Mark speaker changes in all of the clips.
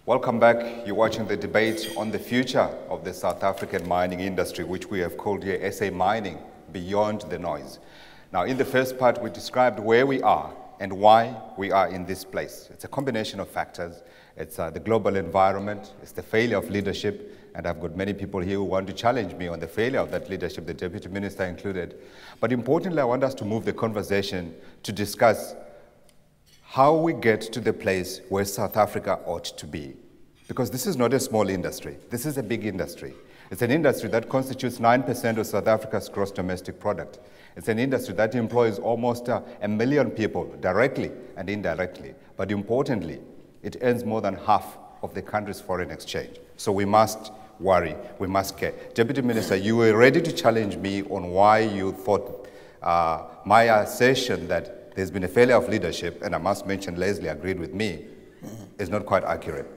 Speaker 1: Welcome back. You're watching the debate on the future of the South African mining industry, which we have called here SA Mining, Beyond the Noise. Now, in the first part, we described where we are and why we are in this place. It's a combination of factors. It's the global environment, it's the failure of leadership, and I've got many people here who want to challenge me on the failure of that leadership, the Deputy Minister included. But importantly, I want us to move the conversation to discuss how we get to the place where South Africa ought to be. Because this is not a small industry, this is a big industry. It's an industry that constitutes 9% of South Africa's gross domestic product. It's an industry that employs almost 1 million people directly and indirectly. But importantly, it earns more than half of the country's foreign exchange. So we must worry, we must care. Deputy Minister, you were ready to challenge me on why you thought my assertion that there's been a failure of leadership, and I must mention Leslie agreed with me, is not quite accurate.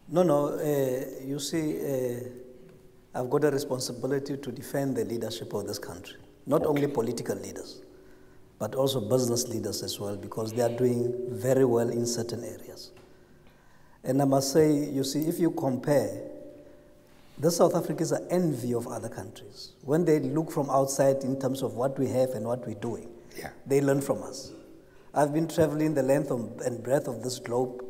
Speaker 2: No, you see, I've got a responsibility to defend the leadership of this country. Not only political leaders, but also business leaders as well, because they are doing very well in certain areas. And I must say, you see, if you compare, South Africa is an envy of other countries. When they look from outside in terms of what we have and what we're doing, they learn from us. I've been traveling the length and breadth of this globe,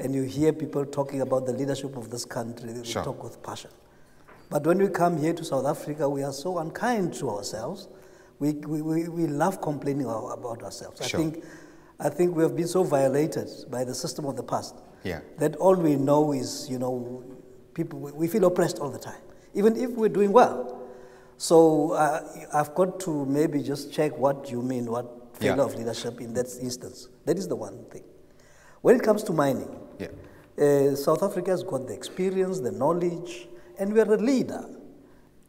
Speaker 2: and you hear people talking about the leadership of this country. They talk with passion. But when we come here to South Africa, we are so unkind to ourselves. We love complaining about ourselves. I think we have been so violated by the system of the past that all we know is, we feel oppressed all the time, even if we're doing well. So I've got to maybe just check what you mean, what failure of leadership in that instance. That is the one thing. When it comes to mining, South Africa has got the experience, the knowledge, and we are a leader.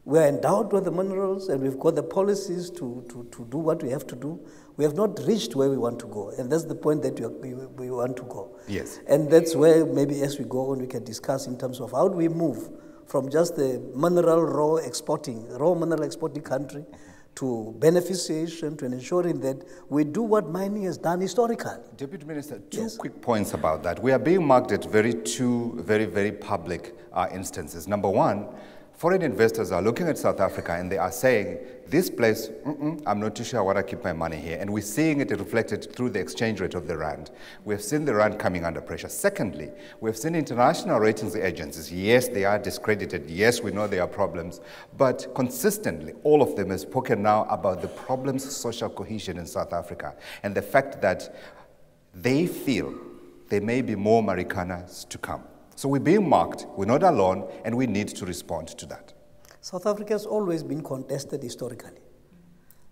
Speaker 2: We are endowed with the minerals, and we've got the policies to do what we have to do. We have not reached where we want to go, and that's the point that we want to go.
Speaker 1: Yes.
Speaker 2: And that's where maybe as we go on, we can discuss in terms of how do we move from just the raw mineral exporting country to beneficiation, to ensuring that we do what mining has done historically.
Speaker 1: Deputy Minister, two quick points about that. We are being marked at two very public instances. Number one, foreign investors are looking at South Africa and they are saying, this place, I'm not too sure I want to keep my money here. And we're seeing it reflected through the exchange rate of the rand. We've seen the rand coming under pressure. Secondly, we've seen international ratings agencies. Yes, they are discredited. Yes, we know there are problems. But consistently, all of them have spoken now about the problems of social cohesion in South Africa and the fact that they feel there may be more Maricanas to come. So we're being marked, we're not alone, and we need to respond to that.
Speaker 2: South Africa has always been contested historically.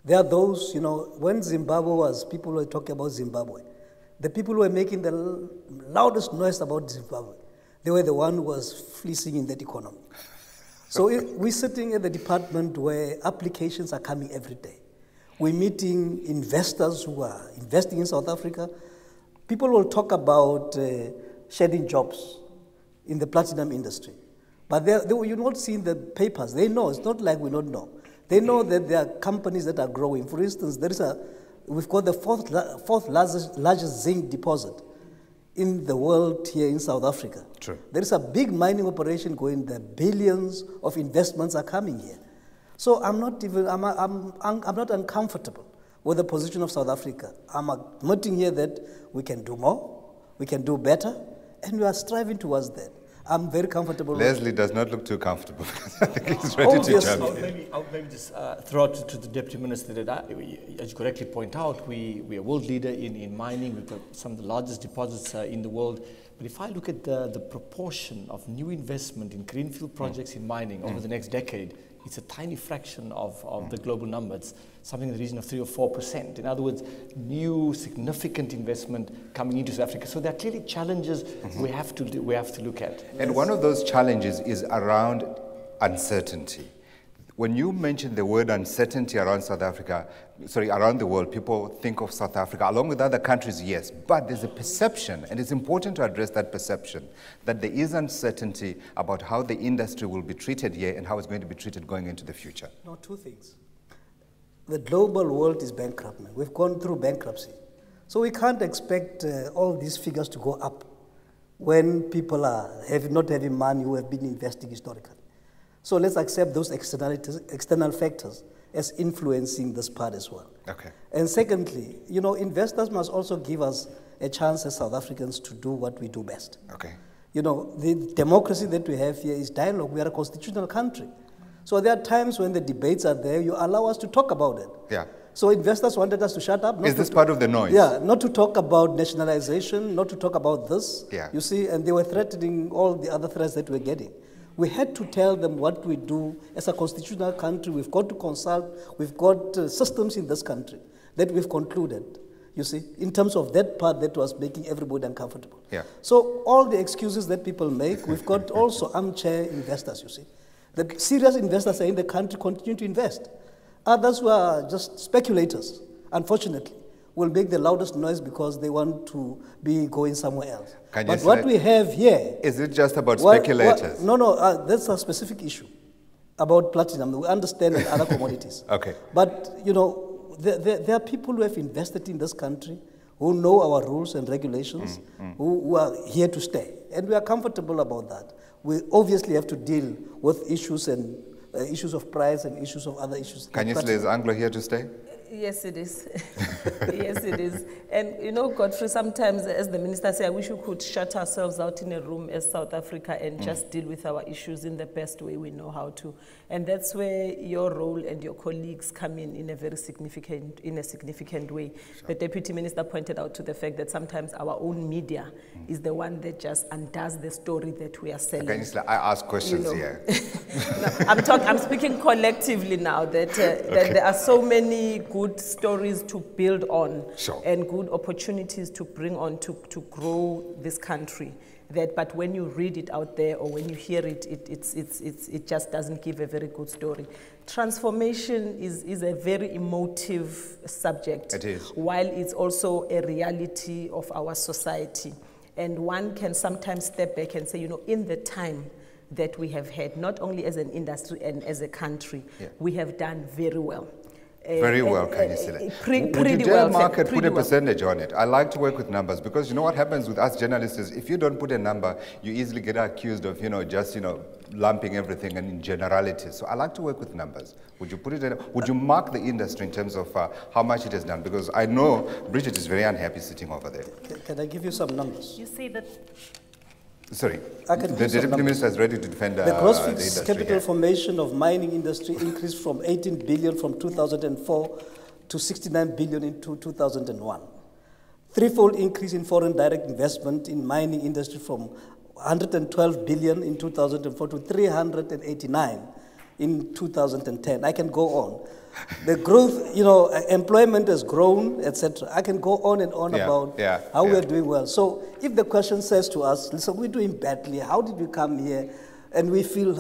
Speaker 2: There are those, when Zimbabwe was, people were talking about Zimbabwe. The people who were making the loudest noise about Zimbabwe, they were the one who was fleecing in that economy. So we're sitting at the department where applications are coming every day. We're meeting investors who are investing in South Africa. People will talk about shedding jobs in the platinum industry. But you not see in the papers. They know. It's not like we don't know. They know that there are companies that are growing. For instance, we've got the fourth largest zinc deposit in the world here in South Africa.
Speaker 1: True.
Speaker 2: There is a big mining operation going there. Billions of investments are coming here. So I'm not uncomfortable with the position of South Africa. I'm admitting here that we can do more, we can do better, and we are striving towards that. I'm very comfortable.
Speaker 1: Leslie does not look too comfortable. I think he's ready to jump.
Speaker 3: I'll maybe just throw out to the Deputy Minister that, as you correctly point out, we are a world leader in mining. We've got some of the largest deposits in the world. But if I look at the proportion of new investment in greenfield projects in mining over the next decade, it's a tiny fraction of the global number. It's something in the region of 3 or 4%. In other words, new significant investment coming into South Africa. So there are clearly challenges we have to look at.
Speaker 1: And one of those challenges is around uncertainty. When you mention the word uncertainty around around the world, people think of South Africa, along with other countries, yes, but there's a perception, and it's important to address that perception, that there is uncertainty about how the industry will be treated here and how it's going to be treated going into the future.
Speaker 2: No, two things. The global world is bankrupt. We've gone through bankruptcy. So we can't expect all these figures to go up. when people are not having money who have been investing historically. So let's accept those external factors as influencing this part as well.
Speaker 1: Okay.
Speaker 2: And secondly, you know, investors must also give us a chance as South Africans to do what we do best.
Speaker 1: Okay.
Speaker 2: You know, the democracy that we have here is dialogue. We are a constitutional country. So there are times when the debates are there, you allow us to talk about it.
Speaker 1: Yeah.
Speaker 2: So investors wanted us to shut up.
Speaker 1: Is this part of the noise?
Speaker 2: Yeah, not to talk about nationalization, not to talk about this.
Speaker 1: Yeah.
Speaker 2: You see, and they were threatening all the other threats that we're getting. We had to tell them what we do as a constitutional country. We've got to consult. We've got systems in this country that we've concluded, you see, in terms of that part that was making everybody uncomfortable.
Speaker 1: Yeah.
Speaker 2: So all the excuses that people make, we've got also armchair investors, you see. The serious investors are in the country continue to invest. Others who are just speculators, unfortunately, will make the loudest noise because they want to be going somewhere else. But what we have here...
Speaker 1: Is it just about speculators?
Speaker 2: No, that's a specific issue about platinum. We understand and other commodities.
Speaker 1: Okay.
Speaker 2: But, you know, there are people who have invested in this country who know our rules and regulations, who are here to stay. And we are comfortable about that. We obviously have to deal with issues and issues of price and issues of other issues.
Speaker 1: Khanyisile, is Anglo here to stay?
Speaker 4: Yes, it is. Yes, it is. And you know, Godfrey, sometimes, as the minister said, I wish we could shut ourselves out in a room as South Africa and just deal with our issues in the best way we know how to. And that's where your role and your colleagues come in a very significant way. Sure. The deputy minister pointed out to the fact that sometimes our own media is the one that just undoes the story that we are selling.
Speaker 1: Khanyisile, I ask questions here.
Speaker 4: No, I'm speaking collectively now that, that there are so many good stories to build on,
Speaker 1: sure,
Speaker 4: and good opportunities to bring on to grow this country. But when you read it out there or when you hear it, it just doesn't give a very good story. Transformation is a very emotive subject.
Speaker 1: It is.
Speaker 4: While it's also a reality of our society. And one can sometimes step back and say, you know, in the time that we have had, not only as an industry and as a country, we have done very well.
Speaker 1: Very well, Khanyisile.
Speaker 4: Would you dare
Speaker 1: market put a percentage on it? I like to work with numbers because you know what happens with us journalists is if you don't put a number, you easily get accused of, just, lumping everything and in generalities. So I like to work with numbers. Would you put it in, would you mark the industry in terms of how much it has done? Because I know Bridgette is very unhappy sitting over there.
Speaker 2: Can I give you some numbers?
Speaker 4: You see that...
Speaker 1: Sorry, the Deputy Minister is ready to defend the
Speaker 2: gross
Speaker 1: the
Speaker 2: fixed
Speaker 1: industry
Speaker 2: capital formation of mining industry increased from 18 billion from 2004 to 69 billion in 2001. Threefold increase in foreign direct investment in mining industry from 112 billion in 2004 to 389 in 2010. I can go on. The growth, employment has grown, etc. I can go on and on about how we're doing well. So if the question says to us, listen, we're doing badly, how did we come here? And we feel,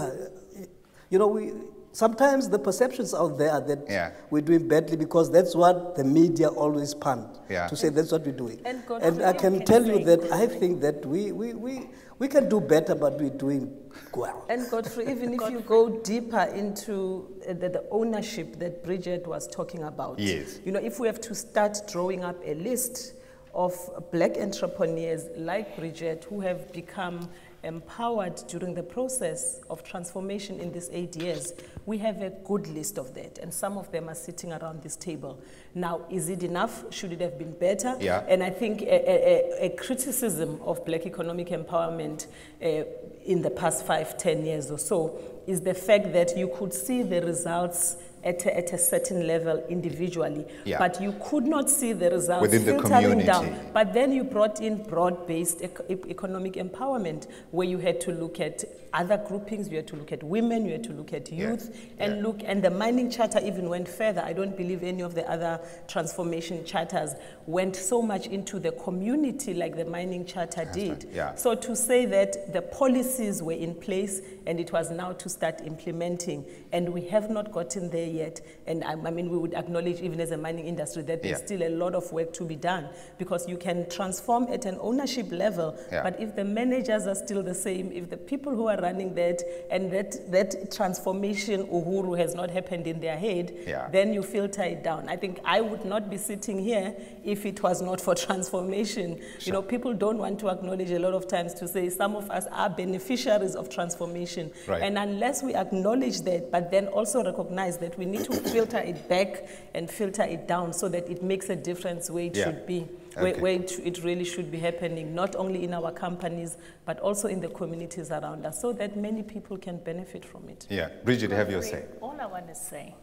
Speaker 2: sometimes the perceptions out there are that we're doing badly because that's what the media always punt, to say that's what we're doing. And I can tell you that I think that we can do better, but we're doing well.
Speaker 4: And Godfrey, even if you go deeper into the ownership that Bridgette was talking about, if we have to start drawing up a list of black entrepreneurs like Bridgette who have become empowered during the process of transformation in these 8 years, we have a good list of that, and some of them are sitting around this table. Now, is it enough? Should it have been better? And I think a criticism of black economic empowerment in the past 5-10 years or so is the fact that you could see the results at a certain level individually, but you could not see the results
Speaker 1: within the
Speaker 4: filtering
Speaker 1: community
Speaker 4: down. But then you brought in broad-based economic empowerment, where you had to look at other groupings, you had to look at women, you had to look at youth, and the mining charter even went further. I don't believe any of the other transformation charters went so much into the community like the mining charter did. So to say that the policies were in place and it was now to start implementing, and we have not gotten there yet. And I mean, we would acknowledge, even as a mining industry, that there's still a lot of work to be done, because you can transform at an ownership level, but if the managers are still the same, if the people who are running that, and that transformation, uhuru, has not happened in their head, then you filter it down. I think I would not be sitting here if it was not for transformation. You know, people don't want to acknowledge a lot of times to say some of us are beneficiaries of transformation. And unless we acknowledge that, but then also recognize that we need to filter it back and filter it down so that it makes a difference where it should be, where it really should be happening, not only in our companies, but also in the communities around us, so that many people can benefit from it.
Speaker 1: Bridgette, have your say.
Speaker 5: All I want to say,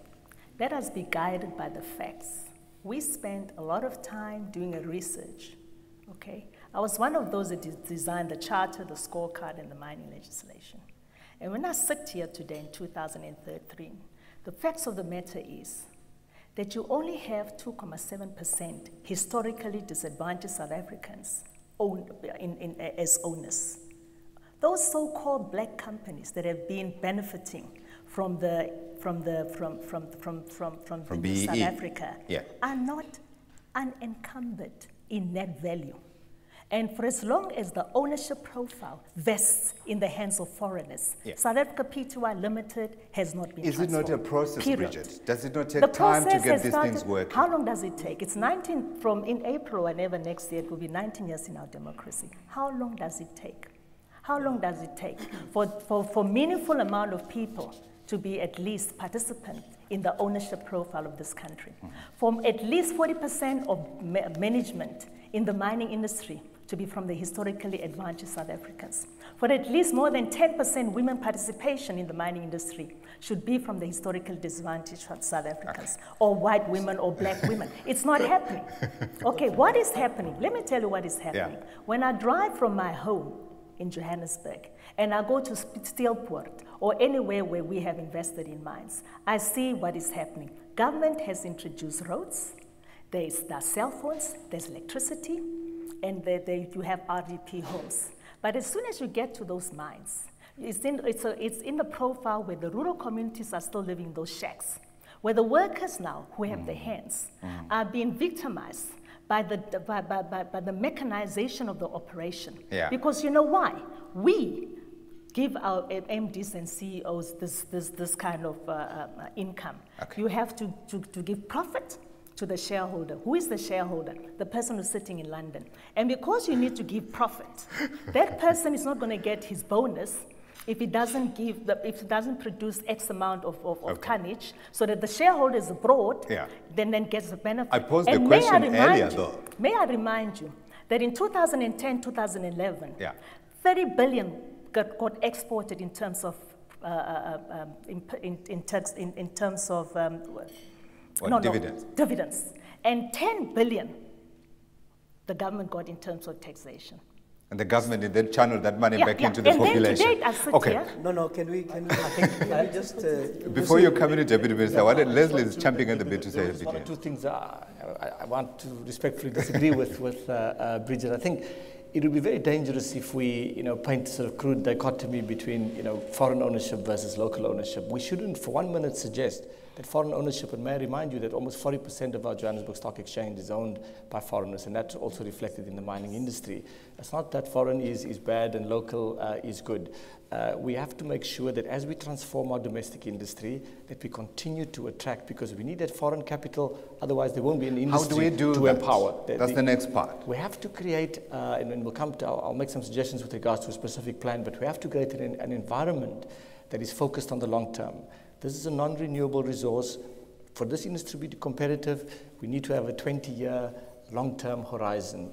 Speaker 5: let us be guided by the facts. We spent a lot of time doing a research, okay? I was one of those that designed the charter, the scorecard, and the mining legislation. And when I sit here today in 2013, the facts of the matter is that you only have 2.7% historically disadvantaged South Africans as owners. Those so-called black companies that have been benefiting from South Africa are not unencumbered in net value. And for as long as the ownership profile vests in the hands of foreigners, South Africa Pty Limited has not been transformed.
Speaker 1: Is it not a process, Bridgette? Does it not take time to get these things working?
Speaker 5: How long does it take? It's 19, from in April, whenever next year, it will be 19 years in our democracy. How long does it take? How long does it take for meaningful amount of people to be at least participant in the ownership profile of this country? For at least 40% of management in the mining industry to be from the historically advantaged South Africans. For at least more than 10% women participation in the mining industry should be from the historically disadvantaged South Africans, or white women or black women. It's not happening. Okay, what is happening? Let me tell you what is happening. When I drive from my home in Johannesburg and I go to Steelport or anywhere where we have invested in mines, I see what is happening. Government has introduced roads, there's cell phones, there's electricity, and you have RDP homes. But as soon as you get to those mines, it's in the profile where the rural communities are still living in those shacks, where the workers now who have their hands are being victimized by the mechanization of the operation. Because you know why? We give our MDs and CEOs this kind of income. You have to give profit to the shareholder. Who is the shareholder? The person who's sitting in London. And because you need to give profit, that person is not going to get his bonus if it doesn't produce X amount of tonnage, so that the shareholder is abroad, then gets the benefit.
Speaker 1: I posed the question earlier, though.
Speaker 5: May I remind you that in 2010, 2011, 30 billion got exported in terms of dividends. And 10 billion the government got in terms of taxation.
Speaker 1: And the government then channeled that money back into the population.
Speaker 5: Then today, I sit here.
Speaker 2: Can we just...
Speaker 1: Before you come into Deputy Minister, Leslie is jumping in a bit to say a bit.
Speaker 3: One or two things I want to respectfully disagree with Bridgette. I think it would be very dangerous if we, paint sort of crude dichotomy between, foreign ownership versus local ownership. We shouldn't for 1 minute suggest that foreign ownership, and may I remind you that almost 40% of our Johannesburg Stock Exchange is owned by foreigners, and that's also reflected in the mining industry. It's not that foreign is bad and local is good. We have to make sure that as we transform our domestic industry, that we continue to attract, because we need that foreign capital, otherwise there won't be an industry to empower.
Speaker 1: That's the next part.
Speaker 3: We have to create, and we'll come to, I'll make some suggestions with regards to a specific plan, but we have to create an environment that is focused on the long term. This is a non-renewable resource. For this industry to be competitive, we need to have a 20-year long-term horizon,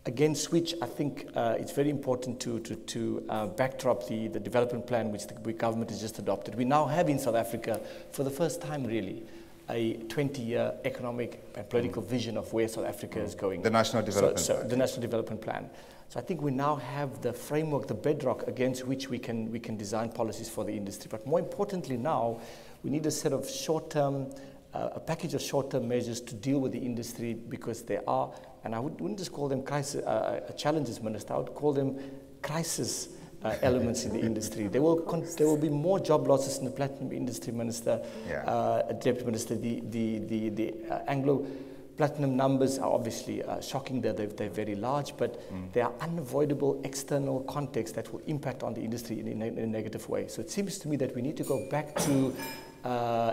Speaker 3: against which I think it's very important to backdrop the development plan which the government has just adopted. We now have in South Africa, for the first time really, a 20-year economic and political vision of where South Africa is going.
Speaker 1: The National Development Plan.
Speaker 3: The National Development Plan. So I think we now have the framework, the bedrock against which we can design policies for the industry. But more importantly now, we need a set of short-term, a package of short-term measures to deal with the industry, because there are, and I wouldn't just call them crisis, challenges, Minister, I would call them crisis elements in the industry. There will be more job losses in the platinum industry, Minister, Deputy Minister. The Anglo platinum numbers are obviously shocking. They're very large, but there are unavoidable external contexts that will impact on the industry in a negative way. So it seems to me that we need to go back to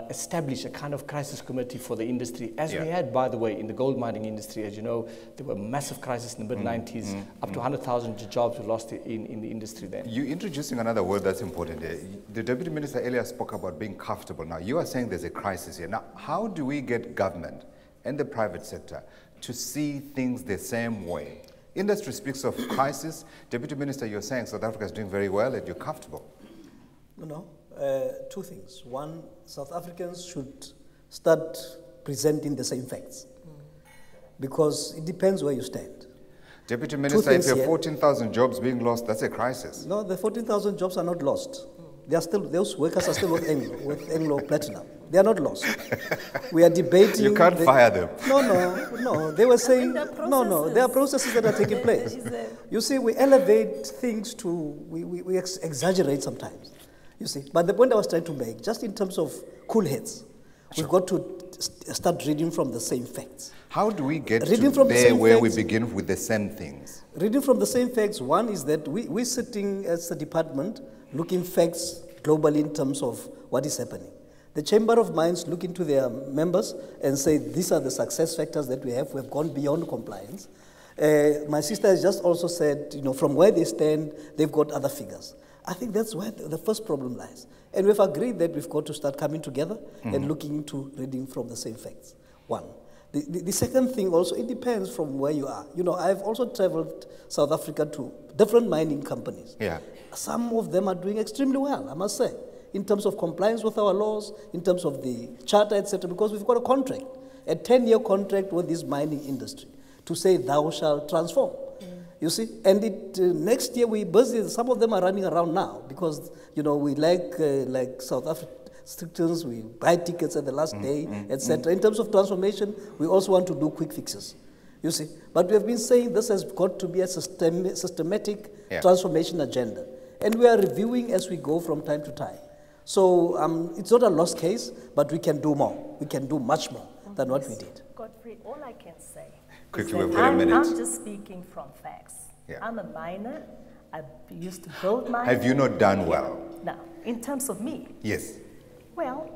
Speaker 3: establish a kind of crisis committee for the industry, as we had, by the way, in the gold mining industry. As you know, there were massive crises in the mid-90s. Up to 100,000 jobs were lost in the industry then. You're
Speaker 1: introducing another word that's important here. The Deputy Minister earlier spoke about being comfortable. Now, you are saying there's a crisis here. Now, how do we get government and the private sector to see things the same way? Industry speaks of crisis. Deputy Minister, you're saying South Africa is doing very well and you're comfortable.
Speaker 2: No. Two things. One, South Africans should start presenting the same facts, because it depends where you stand.
Speaker 1: Deputy Minister, if there are 14,000 jobs being lost, that's a crisis.
Speaker 2: No, the 14,000 jobs are not lost. They are still, those workers are still with Anglo Platinum. They are not lost. We are debating.
Speaker 1: You can't fire them.
Speaker 2: No. They were saying, there are processes that are taking place. You see, we elevate things to, we exaggerate sometimes. You see, but the point I was trying to make, just in terms of cool heads, we've got to start reading from the same facts.
Speaker 1: How do we get to there where we begin with the same things?
Speaker 2: Reading from the same facts, one is that we're sitting as a department looking facts globally in terms of what is happening. The Chamber of Mines look into their members and say, these are the success factors that we have. We have gone beyond compliance. My sister has just also said, from where they stand, they've got other figures. I think that's where the first problem lies. And we've agreed that we've got to start coming together and looking into reading from the same facts. One. The second thing also, it depends from where you are. I've also traveled South Africa to different mining companies.
Speaker 1: Yeah.
Speaker 2: Some of them are doing extremely well, I must say, in terms of compliance with our laws, in terms of the charter, etc., because we've got a contract, a 10-year contract with this mining industry to say thou shalt transform. You see, and next year we're busy. Some of them are running around now because, we like South Africans, we buy tickets at the last day, etc. In terms of transformation, we also want to do quick fixes. You see, but we have been saying this has got to be a systematic transformation agenda. And we are reviewing as we go from time to time. So it's not a lost case, but we can do more. We can do much more than what we did.
Speaker 5: Godfrey, all I can say
Speaker 1: quickly, we've got a minute.
Speaker 5: I'm just speaking from facts. Yeah. I'm a miner. I used to build mines.
Speaker 1: Have you not done well?
Speaker 5: No. In terms of me?
Speaker 1: Yes.
Speaker 5: Well,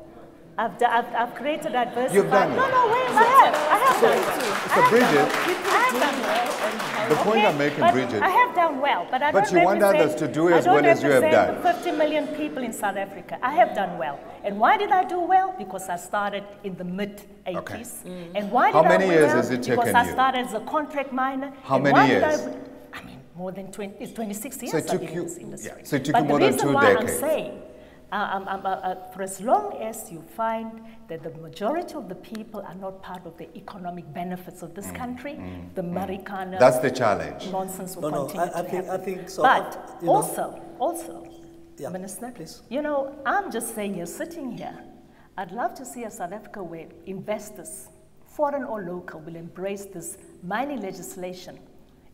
Speaker 5: I've created diversity.
Speaker 1: You've done well.
Speaker 5: No, wait, I have done well.
Speaker 1: So Bridgette,
Speaker 5: I have done well.
Speaker 1: The point I'm making, Bridgette.
Speaker 5: I have done well, but I don't
Speaker 1: you want others to do as well as you have done.
Speaker 5: 50 million people in South Africa. I have done well. And why did I do well? Because I started in the mid-80s. Okay. And why did
Speaker 1: How many
Speaker 5: I do
Speaker 1: years
Speaker 5: well?
Speaker 1: has it taken you?
Speaker 5: Because I started as a contract miner.
Speaker 1: How many years?
Speaker 5: I mean, more than 26 years
Speaker 1: so
Speaker 5: I've been in this industry.
Speaker 1: Yeah. So it took you more than 2 decades.
Speaker 5: But the reason why I'm saying, for as long as you find that the majority of the people are not part of the economic benefits of this country, the Marikana
Speaker 1: that's the challenge.
Speaker 5: Nonsense will continue to happen.
Speaker 2: I think so.
Speaker 5: But also,
Speaker 2: yeah,
Speaker 5: Minister,
Speaker 2: please.
Speaker 5: I'm just saying, you're sitting here. I'd love to see a South Africa where investors, foreign or local, will embrace this mining legislation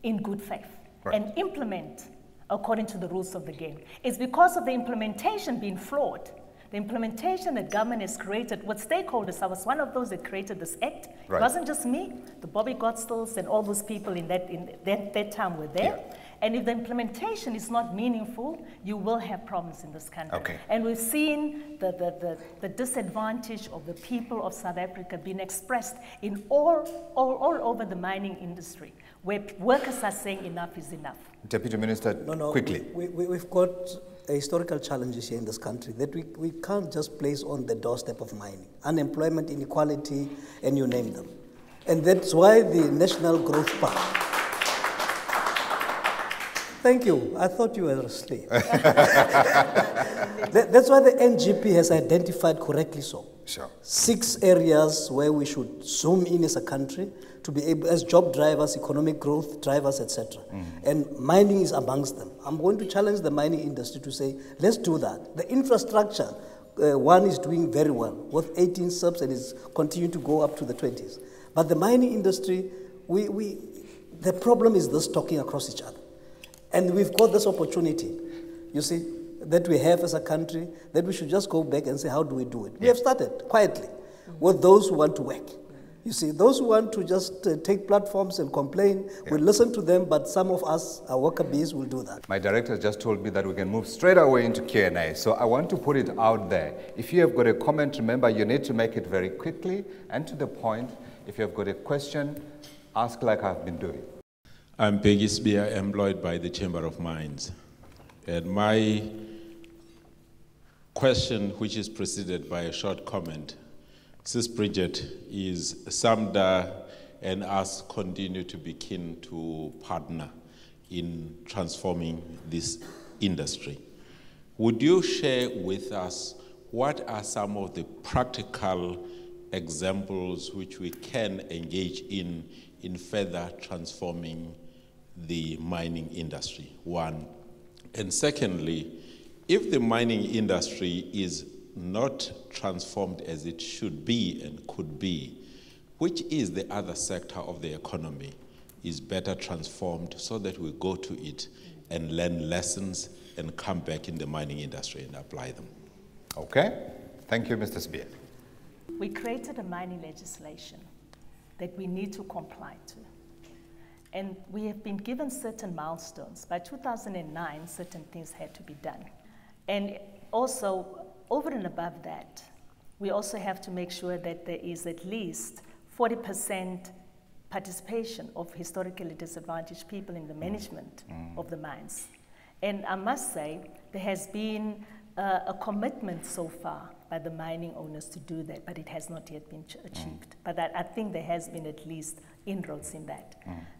Speaker 5: in good faith and implement according to the rules of the game. It's because of the implementation being flawed. The implementation that government has created with stakeholders. I was one of those that created this act. It wasn't just me. The Bobby Godstills and all those people in that time were there. Yeah. And if the implementation is not meaningful, you will have problems in this country. Okay. And we've seen the disadvantage of the people of South Africa being expressed in all over the mining industry, where workers are saying enough is enough.
Speaker 1: Deputy Minister, quickly.
Speaker 2: We've got historical challenges here in this country that we can't just place on the doorstep of mining. Unemployment, inequality, and you name them. And that's why the National Growth Pact. Thank you. I thought you were asleep. That's why the NGP has identified correctly so.
Speaker 1: Sure.
Speaker 2: 6 areas where we should zoom in as a country to be able, as job drivers, economic growth drivers, etc. And mining is amongst them. I'm going to challenge the mining industry to say, let's do that. The infrastructure, one is doing very well with 18 subs and is continuing to go up to the 20s. But the mining industry, the problem is this talking across each other. And we've got this opportunity you see, that we have as a country, that we should just go back and say, how do we do it? We have started quietly with those who want to work. You see, those who want to just take platforms and complain, we listen to them, but some of us, our worker bees, will do that.
Speaker 1: My director just told me that we can move straight away into Q&A, so I want to put it out there. If you have got a comment, remember, you need to make it very quickly and to the point. If you have got a question, ask like I've been doing.
Speaker 6: I'm Peggy Spear, employed by the Chamber of Mines. And my question, which is preceded by a short comment, Sis Bridgette, is SAMDA and us continue to be keen to partner in transforming this industry. Would you share with us what are some of the practical examples which we can engage in further transforming the mining industry, one? And secondly, if the mining industry is not transformed as it should be and could be, which is the other sector of the economy is better transformed so that we go to it and learn lessons and come back in the mining industry and apply them?
Speaker 1: Okay. Thank you, Mr. Spear.
Speaker 5: We created a mining legislation that we need to comply to. And we have been given certain milestones. By 2009, certain things had to be done. And also, over and above that, we also have to make sure that there is at least 40% participation of historically disadvantaged people in the management of the mines. And I must say, there has been a commitment so far by the mining owners to do that, but it has not yet been achieved. But I think there has been at least inroads in that.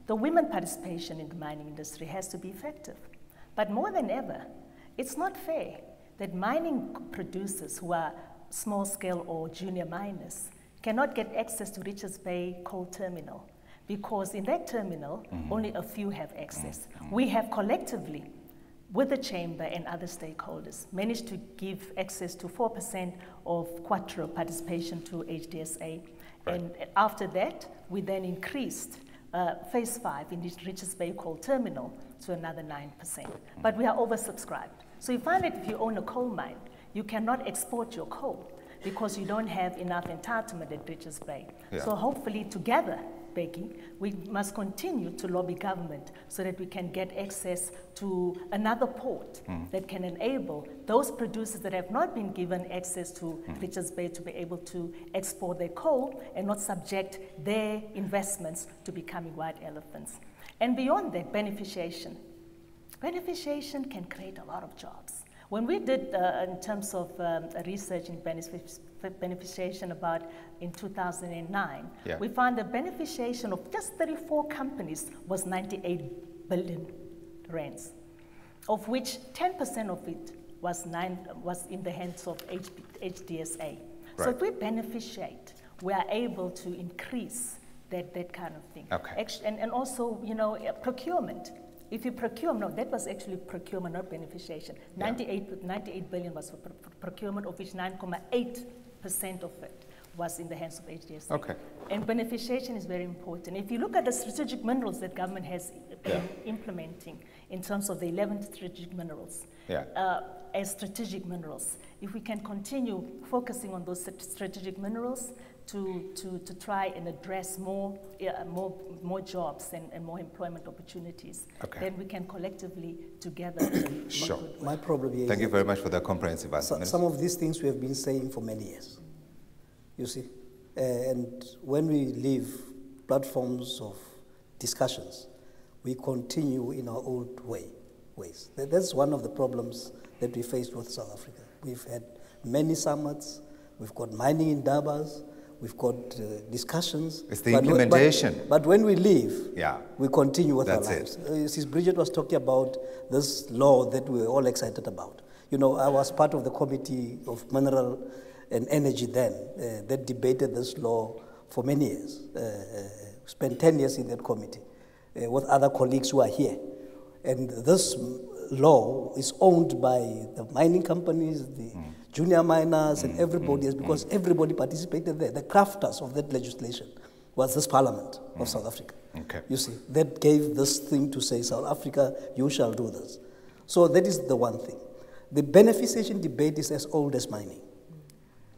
Speaker 5: The women participation in the mining industry has to be effective. But more than ever, it's not fair that mining producers who are small-scale or junior miners cannot get access to Richards Bay Coal Terminal, because in that terminal, only a few have access. We have collectively, with the Chamber and other stakeholders, managed to give access to 4% of Quattro participation to HDSA. Right. And after that, we then increased phase 5 in the Richards Bay Coal Terminal to another 9%. But we are oversubscribed. So you find that if you own a coal mine, you cannot export your coal because you don't have enough entitlement at Richards Bay. Yeah. So hopefully together, Becky, we must continue to lobby government so that we can get access to another port that can enable those producers that have not been given access to Richards Bay to be able to export their coal and not subject their investments to becoming white elephants. And beyond that, beneficiation. Beneficiation can create a lot of jobs. When we did, in terms of research in beneficiation about in 2009, we found the beneficiation of just 34 companies was 98 billion rands, of which 10% of it was in the hands of HDSA. Right. So if we beneficiate, we are able to increase that kind of thing. Okay. And also, you know, procurement. If you procure, no, that was actually procurement, not beneficiation. 98 billion was for procurement, of which 9.8% of it was in the hands of HDSA. Okay. And beneficiation is very important. If you look at the strategic minerals that government has been implementing in terms of the 11 strategic minerals, as strategic minerals, if we can continue focusing on those strategic minerals, to try and address more jobs and more employment opportunities, then we can collectively together.
Speaker 1: Sure.
Speaker 2: My problem here.
Speaker 1: Thank you very much for that comprehensive answer.
Speaker 2: Some of these things we have been saying for many years, you see. And when we leave platforms of discussions, we continue in our old ways. That's one of the problems that we faced with South Africa. We've had many summits, we've got mining in Dabas, we've got discussions.
Speaker 1: It's the implementation.
Speaker 2: But when we leave, we continue with our lives. Since Bridgette was talking about this law that we were all excited about. You know, I was part of the Committee of Mineral and Energy then that debated this law for many years. Spent 10 years in that committee with other colleagues who are here. And this law is owned by the mining companies, the junior miners, and everybody else, because everybody participated there. The crafters of that legislation was this Parliament of South Africa. Okay. You see, that gave this thing to say, South Africa, you shall do this. So that is the one thing. The beneficiation debate is as old as mining.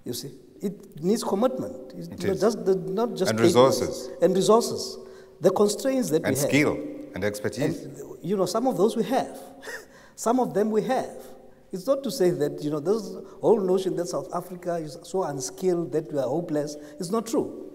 Speaker 2: You see, it needs commitment. Not just
Speaker 1: and resources.
Speaker 2: And resources. The constraints that we have.
Speaker 1: And skill and expertise.
Speaker 2: And, some of those we have. Some of them we have. It's not to say that, this whole notion that South Africa is so unskilled that we are hopeless. It's not true.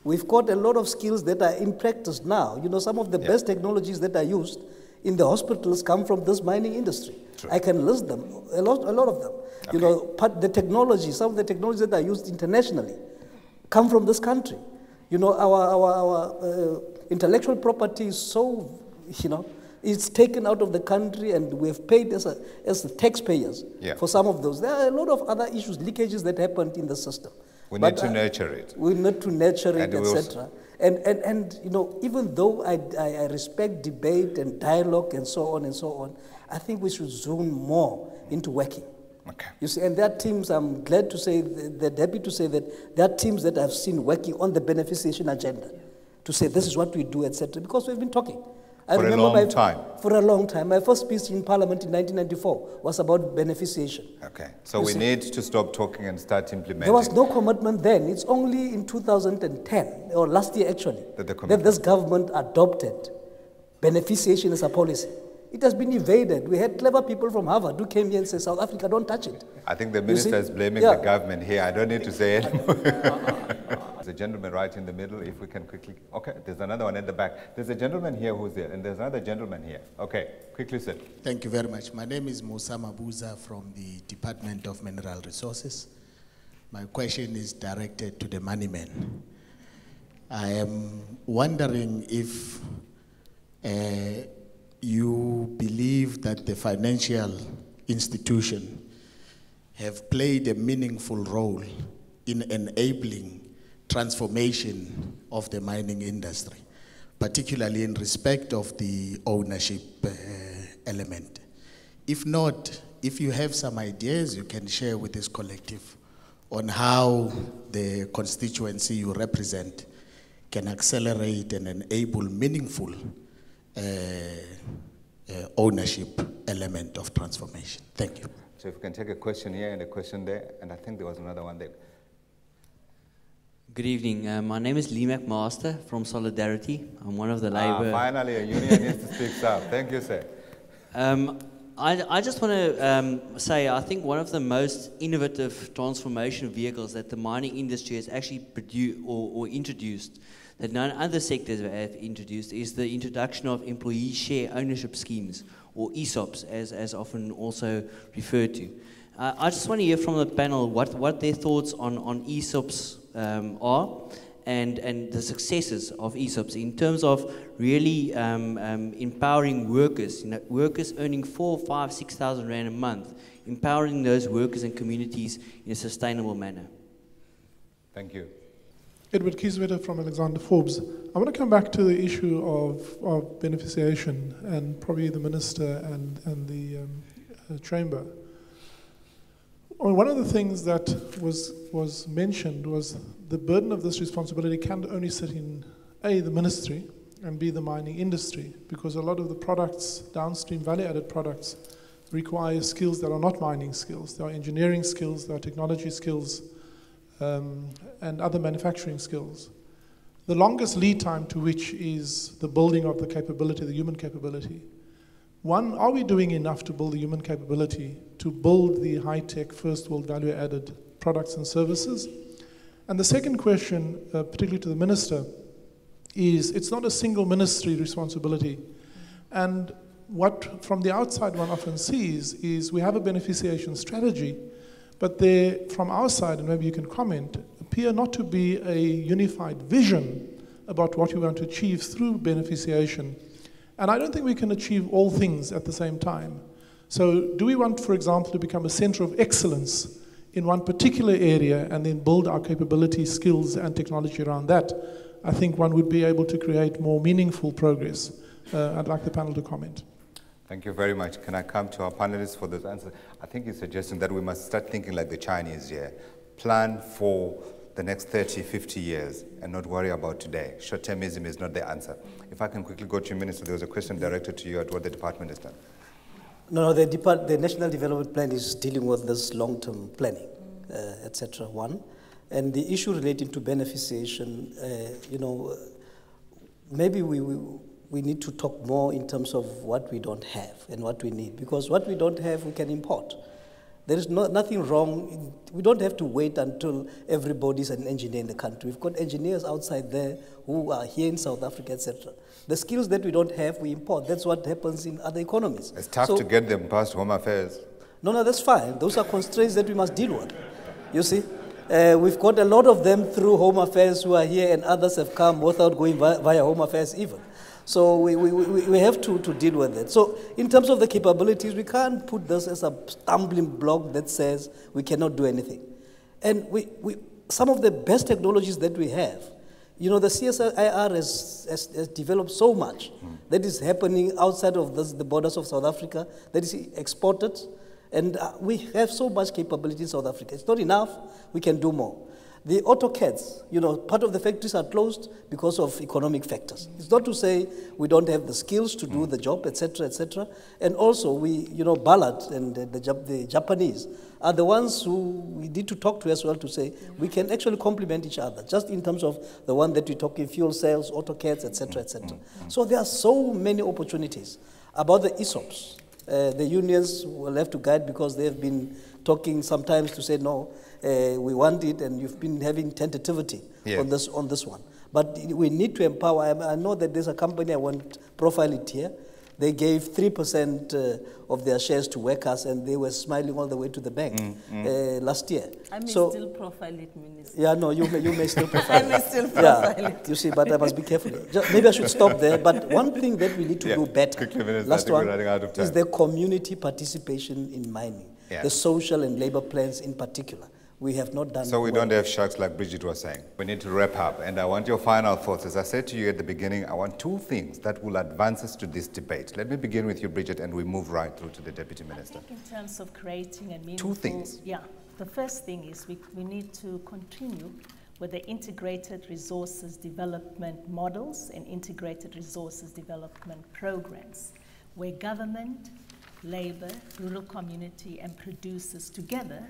Speaker 2: We've got a lot of skills that are in practice now. Some of the best technologies that are used in the hospitals come from this mining industry. True. I can list them, a lot of them. Okay. The technology, some of the technologies that are used internationally come from this country. Our intellectual property is so, it's taken out of the country, and we have paid as the taxpayers for some of those. There are a lot of other issues, leakages that happened in the system.
Speaker 1: We need to nurture it.
Speaker 2: We need to nurture it, etc. And even though I respect debate and dialogue and so on, I think we should zoom more into working.
Speaker 1: Okay.
Speaker 2: You see, and there are teams, I'm glad to say, they're happy to say that there are teams that I've seen working on the beneficiation agenda to say this is what we do, etc. Because we've been talking.
Speaker 1: For a long time.
Speaker 2: For a long time. My first speech in Parliament in 1994 was about beneficiation.
Speaker 1: Okay. So we need to stop talking and start implementing.
Speaker 2: There was no commitment then. It's only in 2010, or last year actually, that this government adopted beneficiation as a policy. It has been evaded. We had clever people from Harvard who came here and said, South Africa, don't touch it.
Speaker 1: I think the minister is blaming the government here. I don't need to say it. There's a gentleman right in the middle, if we can quickly. Okay, there's another one at the back. There's a gentleman here who's there, and there's another gentleman here. Okay, quickly, sir.
Speaker 7: Thank you very much. My name is Musa Mabuza from the Department of Mineral Resources. My question is directed to the money man. I am wondering if you believe that the financial institution have played a meaningful role in enabling transformation of the mining industry, particularly in respect of the ownership element. If not, if you have some ideas you can share with this collective on how the constituency you represent can accelerate and enable meaningful ownership element of transformation. Thank you.
Speaker 1: So if we can take a question here and a question there, and I think there was another one there.
Speaker 8: Good evening. My name is Lee McMaster from Solidarity. I'm one of the Labour...
Speaker 1: Finally, a union needs to speak up. Thank you, sir.
Speaker 8: I just want to say I think one of the most innovative transformation vehicles that the mining industry has actually produced or introduced that none other sectors have introduced is the introduction of employee share ownership schemes, or ESOPs, as often also referred to. I just want to hear from the panel what their thoughts on ESOPs are, and the successes of ESOPs in terms of really empowering workers, workers earning 4,000, 5,000, 6,000 rand a month, empowering those workers and communities in a sustainable manner.
Speaker 1: Thank you.
Speaker 9: Edward Kieswetter from Alexander Forbes. I want to come back to the issue of beneficiation and probably the Minister and the Chamber. One of the things that was mentioned was the burden of this responsibility can only sit in A, the ministry, and B, the mining industry, because a lot of the products, downstream value-added products, require skills that are not mining skills. There are engineering skills, there are technology skills, and other manufacturing skills. The longest lead time to which is the building of the capability, the human capability. One, are we doing enough to build the human capability to build the high-tech, first-world value-added products and services? And the second question, particularly to the Minister, is it's not a single ministry responsibility. And what from the outside one often sees is we have a beneficiation strategy, but there, from our side, and maybe you can comment, appear not to be a unified vision about what we want to achieve through beneficiation. And I don't think we can achieve all things at the same time. So do we want, for example, to become a center of excellence in one particular area and then build our capability, skills, and technology around that? I think one would be able to create more meaningful progress. I'd like the panel to comment.
Speaker 1: Thank you very much. Can I come to our panelists for this answer? I think you're suggesting that we must start thinking like the Chinese here. Plan for the next 30, 50 years and not worry about today. Short-termism is not the answer. If I can quickly go to you, Minister, there was a question directed to you at what the department has done.
Speaker 2: No, the National Development Plan is dealing with this long-term planning, etc. One, and the issue relating to beneficiation, maybe we need to talk more in terms of what we don't have and what we need, because what we don't have we can import. There is nothing wrong. We don't have to wait until everybody's an engineer in the country. We've got engineers outside there who are here in South Africa, etc. The skills that we don't have, we import. That's what happens in other economies.
Speaker 1: It's tough to get them past Home Affairs.
Speaker 2: No, that's fine. Those are constraints that we must deal with. You see? We've got a lot of them through Home Affairs who are here, and others have come without going via Home Affairs even. So we have to deal with it. So in terms of the capabilities, we can't put this as a stumbling block that says we cannot do anything. And some of the best technologies that we have, the CSIR has developed so much that is happening outside of the borders of South Africa, that is exported. And we have so much capability in South Africa. It's not enough. We can do more. The AutoCADs, part of the factories are closed because of economic factors. It's not to say we don't have the skills to do the job, etc., etc. And also, Ballard and the Japanese are the ones who we need to talk to as well to say we can actually complement each other, just in terms of the one that we talk in fuel cells, AutoCADs, etc., etc. So there are so many opportunities. About the ESOPs, the unions will have to guide because they have been talking sometimes to say no, we want it, and you've been having tentativity on this one. But we need to empower. I know that there's a company, I won't profile it here. They gave 3% of their shares to workers, and they were smiling all the way to the bank last year.
Speaker 4: I may still profile it, Minister.
Speaker 2: Yeah, no, you may still profile it.
Speaker 4: I may still profile it.
Speaker 2: You see, but I must be careful. Maybe I should stop there. But one thing that we need to do better, last one, is the community participation in mining, the social and labor plans in particular. We have not done
Speaker 1: So we don't have sharks like Bridgette was saying. We need to wrap up, and I want your final thoughts. As I said to you at the beginning, I want two things that will advance us to this debate. Let me begin with you, Bridgette, and we move right through to the Deputy Minister.
Speaker 5: I think in terms of creating a meaningful...
Speaker 1: 2 things.
Speaker 5: Yeah. The first thing is we need to continue with the integrated resources development models and integrated resources development programs, where government, labor, rural community, and producers together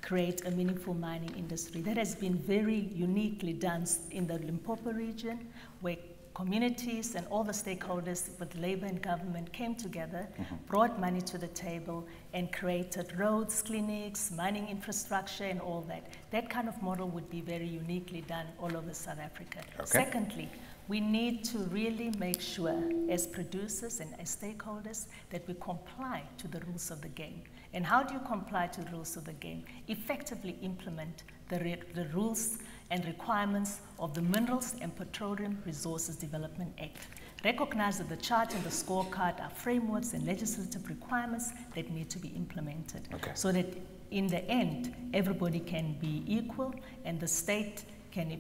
Speaker 5: create a meaningful mining industry. That has been very uniquely done in the Limpopo region, where communities and all the stakeholders with labor and government came together, brought money to the table, and created roads, clinics, mining infrastructure, and all that. That kind of model would be very uniquely done all over South Africa. Okay. Secondly, we need to really make sure as producers and as stakeholders that we comply to the rules of the game. And how do you comply to the rules of the game? Effectively implement the rules and requirements of the Minerals and Petroleum Resources Development Act. Recognize that the chart and the scorecard are frameworks and legislative requirements that need to be implemented. Okay. So that in the end, everybody can be equal, and the state can,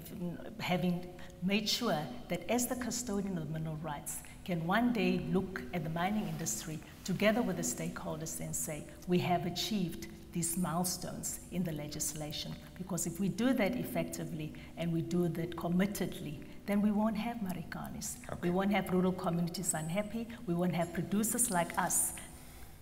Speaker 5: having made sure that as the custodian of mineral rights, can one day look at the mining industry together with the stakeholders and say, we have achieved these milestones in the legislation. Because if we do that effectively and we do that committedly, then we won't have Marikanis. Okay. We won't have rural communities unhappy. We won't have producers like us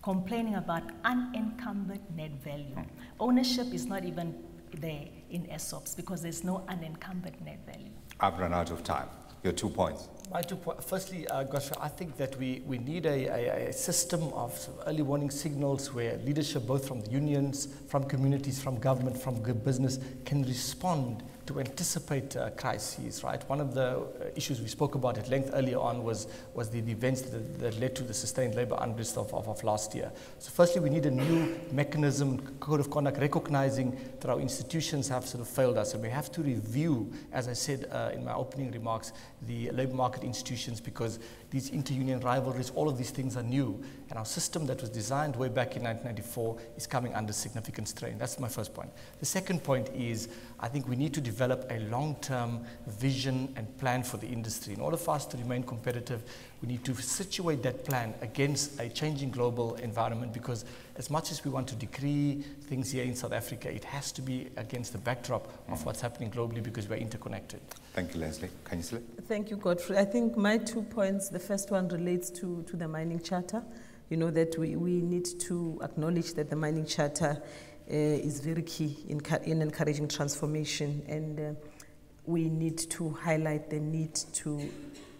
Speaker 5: complaining about unencumbered net value. Ownership is not even there in ESOPs because there's no unencumbered net value.
Speaker 1: I've run out of time. Your 2 points.
Speaker 3: My 2 points. Firstly, Godfrey, I think that we need a system of sort of early warning signals where leadership, both from the unions, from communities, from government, from good business, can respond to anticipate crises, right? One of the issues we spoke about at length earlier on was the events that led to the sustained labor unrest of last year. So firstly, we need a new mechanism, code of conduct, recognizing that our institutions have sort of failed us. And we have to review, as I said in my opening remarks, the labor market institutions, because these inter-union rivalries, all of these things are new. And our system that was designed way back in 1994 is coming under significant strain. That's my first point. The second point is, I think we need to develop a long-term vision and plan for the industry. In order for us to remain competitive, we need to situate that plan against a changing global environment, because as much as we want to decree things here in South Africa, it has to be against the backdrop of what's happening globally, because we're interconnected.
Speaker 1: Thank you, Leslie. Khanyisile?
Speaker 4: Thank you, Godfrey. I think my 2 points, the first one relates to the mining charter. you know, that we need to acknowledge that the mining charter is very key in encouraging transformation, and we need to highlight the need to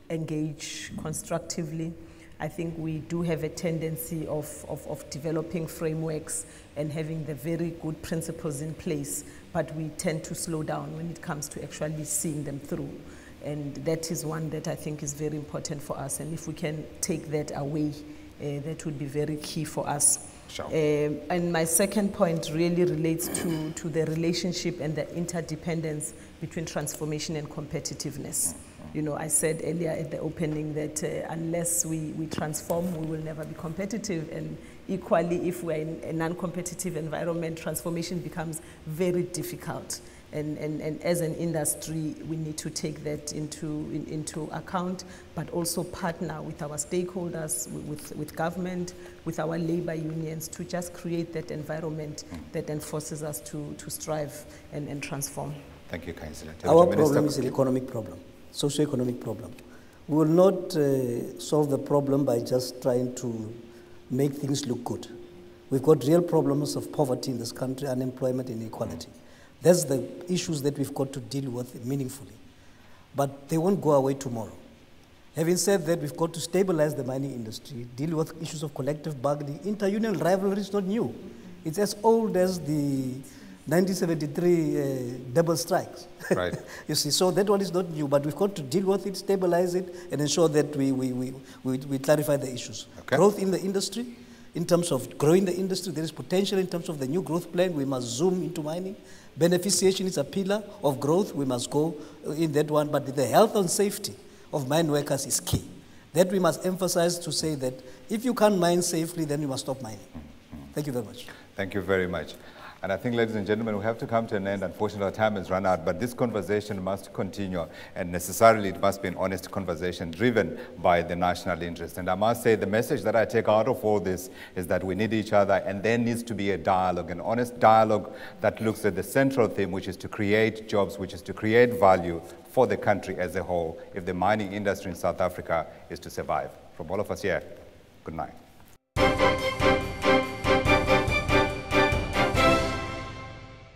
Speaker 4: engage constructively. I think we do have a tendency of developing frameworks and having the very good principles in place, but we tend to slow down when it comes to actually seeing them through. And that is one that I think is very important for us. And if we can take that away, that would be very key for us.
Speaker 1: Sure.
Speaker 4: And my second point really relates to the relationship and the interdependence between transformation and competitiveness. You know, I said earlier at the opening that unless we transform, we will never be competitive. And equally, if we're in a non-competitive environment, transformation becomes very difficult. And as an industry, we need to take that into account, but also partner with our stakeholders, with government, with our labor unions, to just create that environment that enforces us to strive and transform.
Speaker 1: Thank you, Khanyisile.
Speaker 2: Our problem is an economic problem, socio-economic problem. We will not solve the problem by just trying to make things look good. We've got real problems of poverty in this country, unemployment, inequality. That's the issues that we've got to deal with meaningfully. But they won't go away tomorrow. Having said that, we've got to stabilize the mining industry, deal with issues of collective bargaining. Inter-union rivalry is not new. It's as old as the 1973 double strikes.
Speaker 1: Right.
Speaker 2: You see, so that one is not new, but we've got to deal with it, stabilize it, and ensure that we clarify the issues.
Speaker 1: Okay.
Speaker 2: Growth in the industry, in terms of growing the industry, there is potential in terms of the new growth plan. We must zoom into mining. Beneficiation is a pillar of growth. We must go in that one. But the health and safety of mine workers is key. That we must emphasize to say that if you can't mine safely, then you must stop mining. Thank you very much.
Speaker 1: Thank you very much. And I think, ladies and gentlemen, we have to come to an end. Unfortunately, our time has run out, but this conversation must continue, and necessarily it must be an honest conversation driven by the national interest. And I must say the message that I take out of all this is that we need each other, and there needs to be a dialogue, an honest dialogue that looks at the central theme, which is to create jobs, which is to create value for the country as a whole, if the mining industry in South Africa is to survive. From all of us here, good night.